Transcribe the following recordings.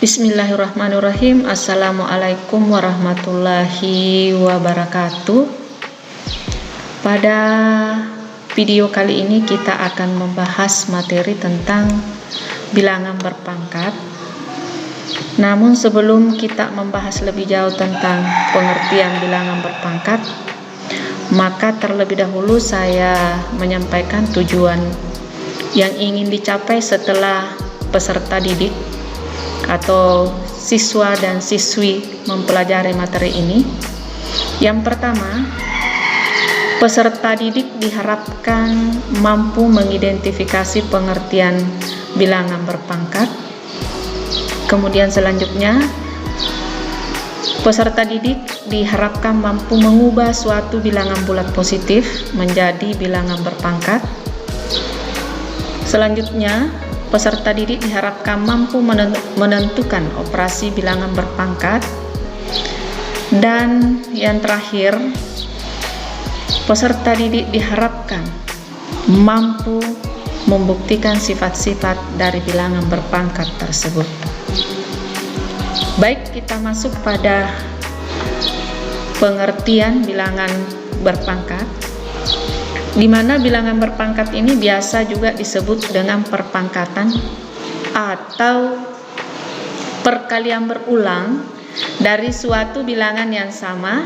Bismillahirrahmanirrahim. Assalamualaikum warahmatullahi wabarakatuh. Pada video kali ini kita akan membahas materi tentang bilangan berpangkat. Namun sebelum kita membahas lebih jauh tentang pengertian bilangan berpangkat, maka terlebih dahulu saya menyampaikan tujuan yang ingin dicapai setelah peserta didik atau siswa dan siswi mempelajari materi ini. Yang pertama, peserta didik diharapkan mampu mengidentifikasi pengertian bilangan berpangkat. Kemudian selanjutnya, peserta didik diharapkan mampu mengubah suatu bilangan bulat positif menjadi bilangan berpangkat. Selanjutnya, peserta didik diharapkan mampu menentukan operasi bilangan berpangkat. Dan yang terakhir, peserta didik diharapkan mampu membuktikan sifat-sifat dari bilangan berpangkat tersebut. Baik, kita masuk pada pengertian bilangan berpangkat, di mana bilangan berpangkat ini biasa juga disebut dengan perpangkatan atau perkalian berulang dari suatu bilangan yang sama,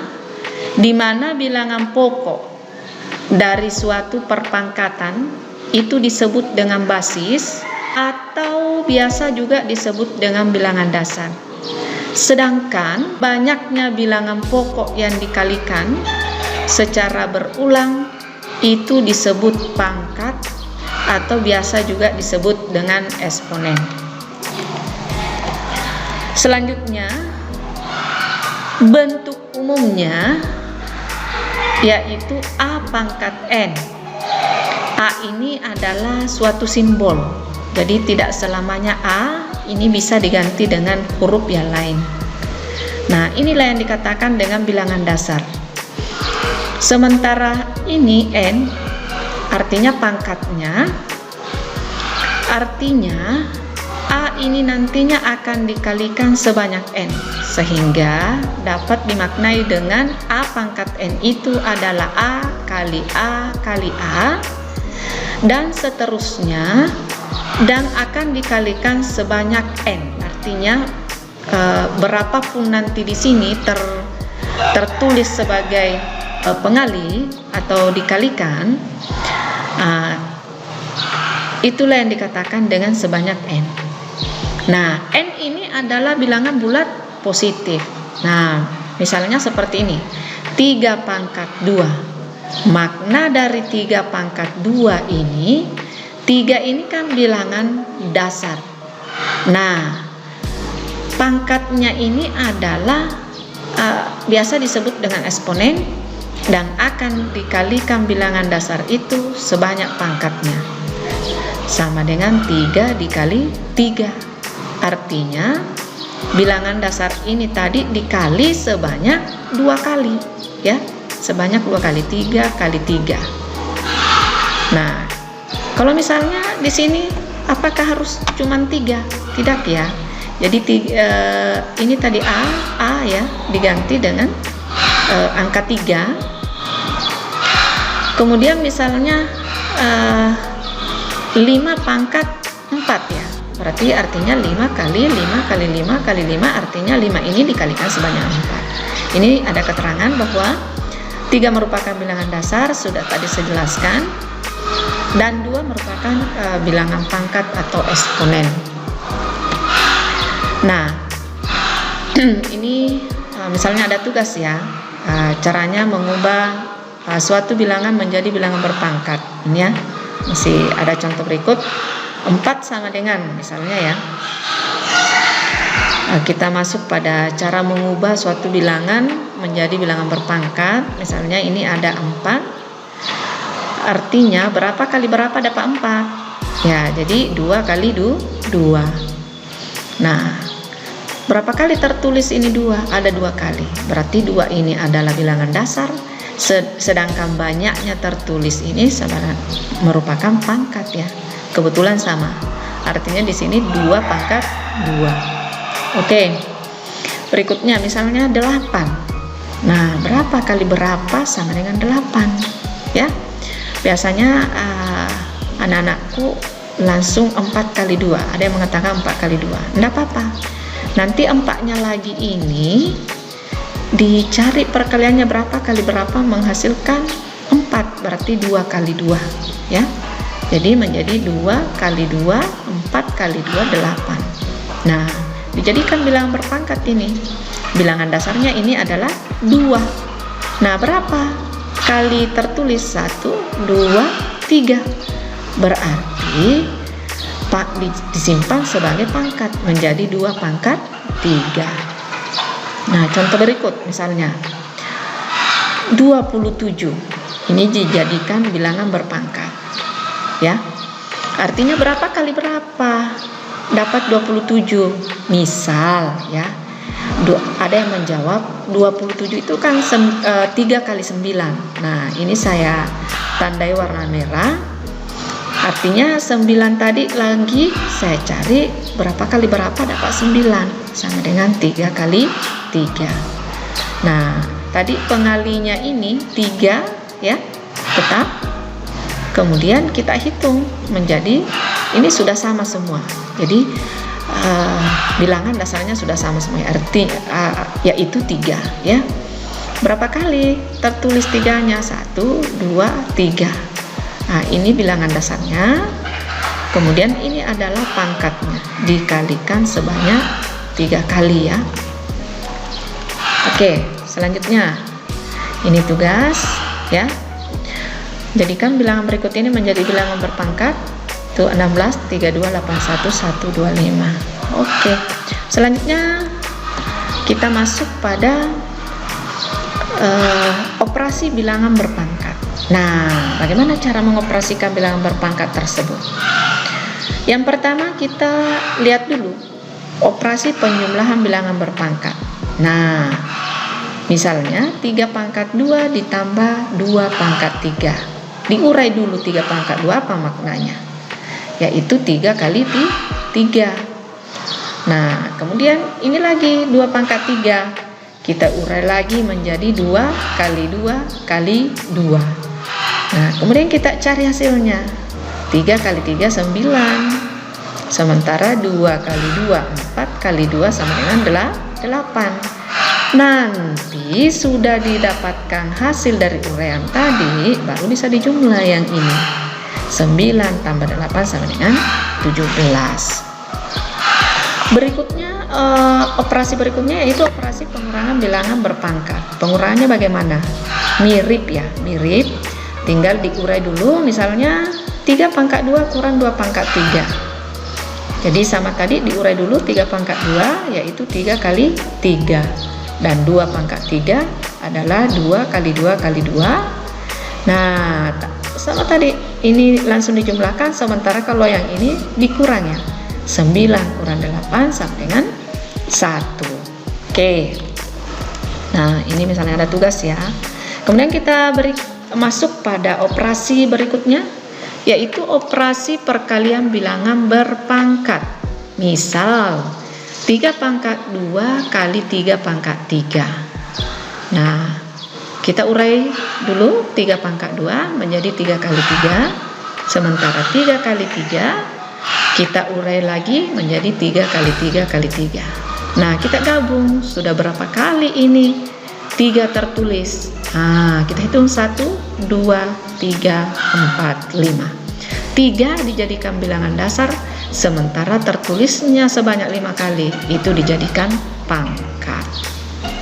di mana bilangan pokok dari suatu perpangkatan itu disebut dengan basis atau biasa juga disebut dengan bilangan dasar. Sedangkan banyaknya bilangan pokok yang dikalikan secara berulang itu disebut pangkat atau biasa juga disebut dengan eksponen. Selanjutnya, bentuk umumnya yaitu A pangkat N. A ini adalah suatu simbol, jadi tidak selamanya A ini bisa diganti dengan huruf yang lain. Nah, inilah yang dikatakan dengan bilangan dasar. Sementara ini N artinya pangkatnya, artinya A ini nantinya akan dikalikan sebanyak N, sehingga dapat dimaknai dengan A pangkat N itu adalah A kali A kali A, dan seterusnya, dan akan dikalikan sebanyak N. Artinya berapapun nanti di sini tertulis sebagai pengali atau dikalikan, itulah yang dikatakan dengan sebanyak N. Nah, N ini adalah bilangan bulat positif. Nah, misalnya seperti ini, 3 pangkat 2. Makna dari 3 pangkat 2 ini, 3 ini kan bilangan dasar. Nah, pangkatnya ini adalah biasa disebut dengan eksponen, dan akan dikalikan bilangan dasar itu sebanyak pangkatnya, sama dengan 3 dikali 3. Artinya bilangan dasar ini tadi dikali sebanyak 2 kali, ya, sebanyak 2 kali, 3 kali 3. Nah, kalau misalnya di sini apakah harus cuman 3? Tidak, ya. Jadi ini tadi A ya, diganti dengan angka 3. Kemudian misalnya 5 pangkat 4, ya. Berarti artinya 5 kali 5 kali 5 kali 5, artinya 5 ini dikalikan sebanyak 4. Ini ada keterangan bahwa 3 merupakan bilangan dasar, sudah tadi saya jelaskan, dan 2 merupakan bilangan pangkat atau eksponen. Nah, ini misalnya ada tugas, ya, caranya mengubah suatu bilangan menjadi bilangan berpangkat. Ini, ya, masih ada contoh berikut. 4 sama dengan, misalnya, ya, kita masuk pada cara mengubah suatu bilangan menjadi bilangan berpangkat. Misalnya ini ada 4, artinya berapa kali berapa dapat 4, ya, jadi 2 kali 2. Nah, berapa kali tertulis ini 2? Ada 2 kali, berarti 2 ini adalah bilangan dasar, sedangkan banyaknya tertulis ini merupakan pangkat, ya. Kebetulan sama, artinya di sini 2 pangkat 2. Oke, berikutnya misalnya 8. Nah, berapa kali berapa sama dengan 8 ya? Biasanya anak-anakku langsung 4 kali 2. Ada yang mengatakan 4 kali 2. Enggak apa-apa. Nanti 4-nya lagi ini dicari perkaliannya berapa kali berapa menghasilkan 4, berarti 2 kali 2 ya. Jadi menjadi 2 kali 2, 4 kali 2, 8. Nah, dijadikan bilangan berpangkat ini. Bilangan dasarnya ini adalah 2. Nah, berapa kali tertulis? 1, 2, 3. Berarti disimpan sebagai pangkat menjadi 2 pangkat 3. Nah, contoh berikut misalnya 27. Ini dijadikan bilangan berpangkat ya. Artinya berapa kali berapa? Dapat 27. Misal ya, ada yang menjawab 27 itu kan 3 kali 9. Nah, ini saya tandai warna merah. Artinya 9 tadi lagi saya cari berapa kali berapa, dapat 9 sama dengan 3 kali 3. Nah, tadi pengalinya ini 3 ya, tetap. Kemudian kita hitung menjadi ini sudah sama semua. Jadi bilangan dasarnya sudah sama semua, yaitu 3 ya. Berapa kali tertulis 3-nya? 1, 2, 3. Nah, ini bilangan dasarnya. Kemudian ini adalah pangkatnya, dikalikan sebanyak 3 kali ya. Oke, selanjutnya ini tugas ya. Jadikan bilangan berikut ini menjadi bilangan berpangkat. Itu 16, 32, 81, 125. Oke. Selanjutnya kita masuk pada operasi bilangan berpangkat. Nah, bagaimana cara mengoperasikan bilangan berpangkat tersebut? Yang pertama kita lihat dulu operasi penjumlahan bilangan berpangkat. Nah, misalnya 3 pangkat 2 ditambah 2 pangkat 3. Diurai dulu 3 pangkat 2 apa maknanya? Yaitu 3 kali 3. Nah, kemudian ini lagi 2 pangkat 3. Kita urai lagi menjadi 2 kali 2 kali 2. Nah, kemudian kita cari hasilnya. 3 kali 3 9. Sementara 2 kali 2 4 kali 2 sama dengan 8. Nanti sudah didapatkan hasil dari uraian tadi, baru bisa dijumlah yang ini. 9 tambah 8 sama dengan 17. Berikutnya, operasi berikutnya yaitu operasi pengurangan bilangan berpangkat. Pengurangannya bagaimana? Mirip ya, mirip. Tinggal diurai dulu, misalnya 3 pangkat 2 kurang 2 pangkat 3. Jadi sama tadi diurai dulu 3 pangkat 2 yaitu 3 kali 3. Dan 2 pangkat 3 adalah 2 kali 2 kali 2. Nah, sama tadi ini langsung dijumlahkan, sementara kalau yang ini dikurang ya. 9 kurang 8 sama dengan 1. Oke. Nah, ini misalnya ada tugas ya. Kemudian kita masuk pada operasi berikutnya, yaitu operasi perkalian bilangan berpangkat. Misal 3 pangkat 2 kali 3 pangkat 3. Nah, kita urai dulu 3 pangkat 2 menjadi 3 kali 3. Sementara 3 kali 3 kita urai lagi menjadi 3 kali 3 kali 3. Nah, kita gabung. Sudah berapa kali ini 3 tertulis? Nah, kita hitung 1, 2, 3, 4, 5. 3 dijadikan bilangan dasar, sementara tertulisnya sebanyak 5 kali, itu dijadikan pangkat.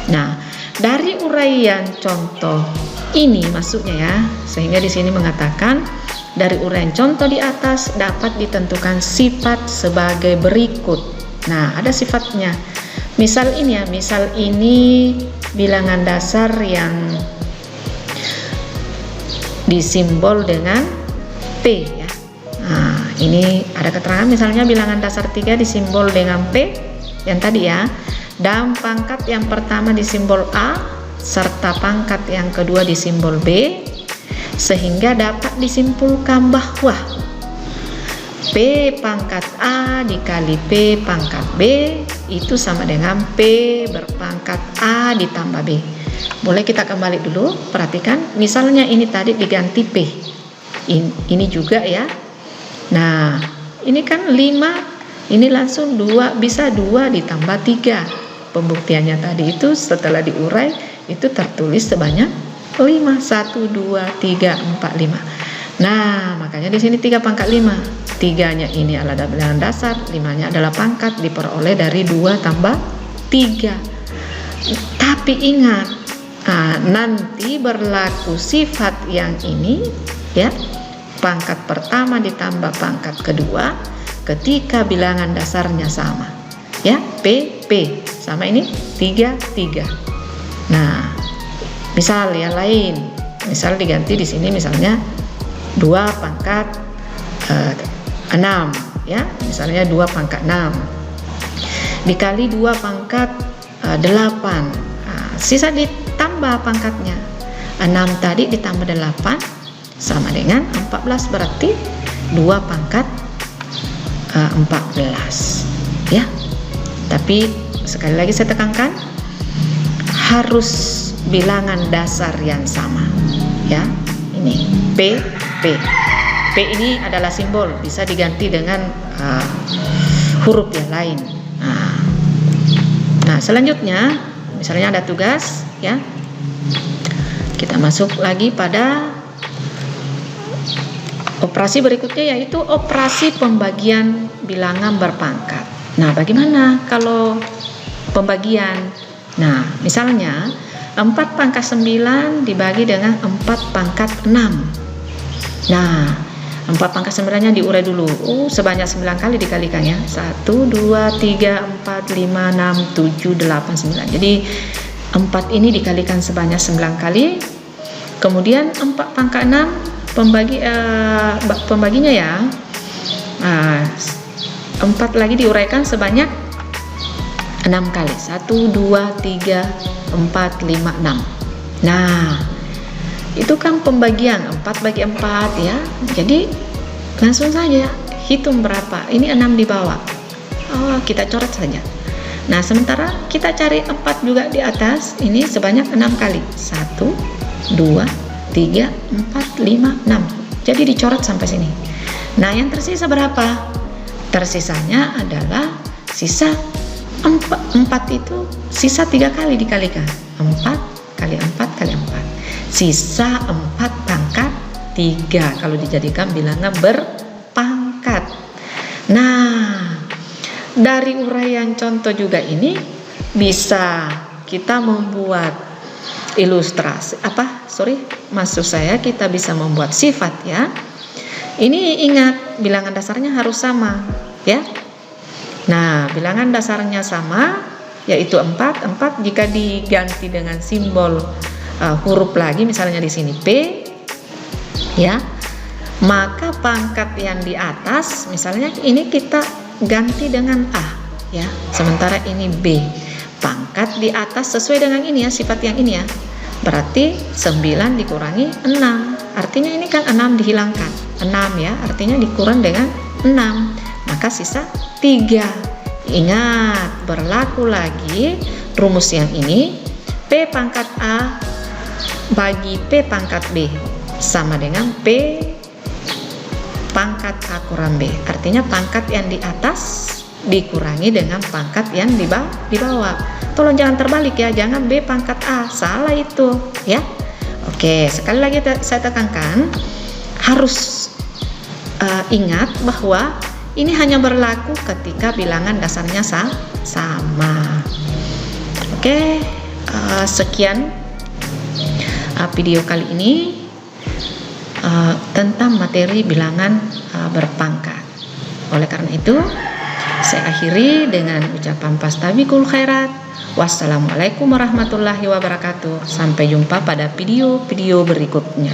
Nah, dari uraian contoh ini maksudnya ya, sehingga di sini mengatakan dari uraian contoh di atas dapat ditentukan sifat sebagai berikut. Nah, ada sifatnya. Misal ini ya, misal ini bilangan dasar yang disimbol dengan P ya. Nah, ini ada keterangan misalnya bilangan dasar 3 disimbol dengan P yang tadi ya, dan pangkat yang pertama disimbol A serta pangkat yang kedua disimbol B, sehingga dapat disimpulkan bahwa P pangkat A dikali P pangkat B itu sama dengan P berpangkat A ditambah B. Boleh kita kembali dulu, perhatikan. Misalnya ini tadi diganti P. Ini juga ya. Nah, ini kan 5, ini langsung 2, bisa 2 ditambah 3. Pembuktiannya tadi itu setelah diurai, itu tertulis sebanyak 5. 1, 2, 3, 4, 5. Nah, makanya di sini 3 pangkat 5. 3-nya ini adalah bilangan dasar, 5-nya adalah pangkat, diperoleh dari 2 tambah 3. Tapi ingat, nanti berlaku sifat yang ini ya, pangkat pertama ditambah pangkat kedua ketika bilangan dasarnya sama ya, P sama ini 3 3. Nah, misal yang lain, misal diganti di sini misalnya 2 pangkat 6 ya, misalnya 2 pangkat 6 dikali 2 pangkat 8. Sisa ditambah pangkatnya, 6 tadi ditambah 8 sama dengan 14, berarti 2 pangkat 14 ya. Tapi sekali lagi saya tekankan, harus bilangan dasar yang sama ya. Ini P ini adalah simbol, bisa diganti dengan huruf yang lain. Nah, selanjutnya misalnya ada tugas ya, kita masuk lagi pada operasi berikutnya, yaitu operasi pembagian bilangan berpangkat. Nah, bagaimana kalau pembagian? Nah, misalnya 4 pangkat 9 dibagi dengan 4 pangkat 6. Nah, 4 pangkat 9-nya diurai dulu. Sebanyak 9 kali dikalikan ya. 1, 2, 3, 4, 5, 6, 7, 8, 9. Jadi 4 ini dikalikan sebanyak 9 kali. Kemudian 4 pangkat 6 pembaginya ya. 4 lagi diuraikan sebanyak 6 kali. 1, 2, 3, 4, 5, 6. Nah, itu kan pembagian 4 bagi 4 ya. Jadi langsung saja hitung berapa. Ini 6 di bawah. Kita coret saja. Nah, sementara kita cari 4 juga di atas. Ini sebanyak 6 kali. 1, 2, 3, 4, 5, 6. Jadi dicoret sampai sini. Nah, yang tersisa berapa? Tersisanya adalah sisa 4 itu sisa 3 kali dikalikan. 4 kali 4 kali 4. Sisa 4 pangkat 3 kalau dijadikan bilangan berpangkat. Nah, dari uraian contoh juga ini bisa kita membuat ilustrasi. Maksud saya kita bisa membuat sifat ya. Ini ingat, bilangan dasarnya harus sama ya. Nah, bilangan dasarnya sama, yaitu 4 jika diganti dengan simbol huruf lagi, misalnya di sini P ya, maka pangkat yang di atas misalnya ini kita ganti dengan A ya, sementara ini B. Pangkat di atas sesuai dengan ini ya, sifat yang ini ya, berarti 9 dikurangi 6, artinya ini kan 6 dihilangkan, 6 ya, artinya dikurang dengan 6, maka sisa 3. Ingat, berlaku lagi rumus yang ini, P pangkat A bagi P pangkat B sama dengan P pangkat A kurang B. Artinya pangkat yang di atas dikurangi dengan pangkat yang di bawah. Tolong jangan terbalik ya, jangan B pangkat A, salah itu ya. Oke, sekali lagi saya tekankan, harus ingat bahwa ini hanya berlaku ketika bilangan dasarnya sama. Oke, sekian video kali ini tentang materi bilangan berpangkat. Oleh karena itu, saya akhiri dengan ucapan fastabiqul khairat. Wassalamualaikum warahmatullahi wabarakatuh. Sampai jumpa pada video-video berikutnya.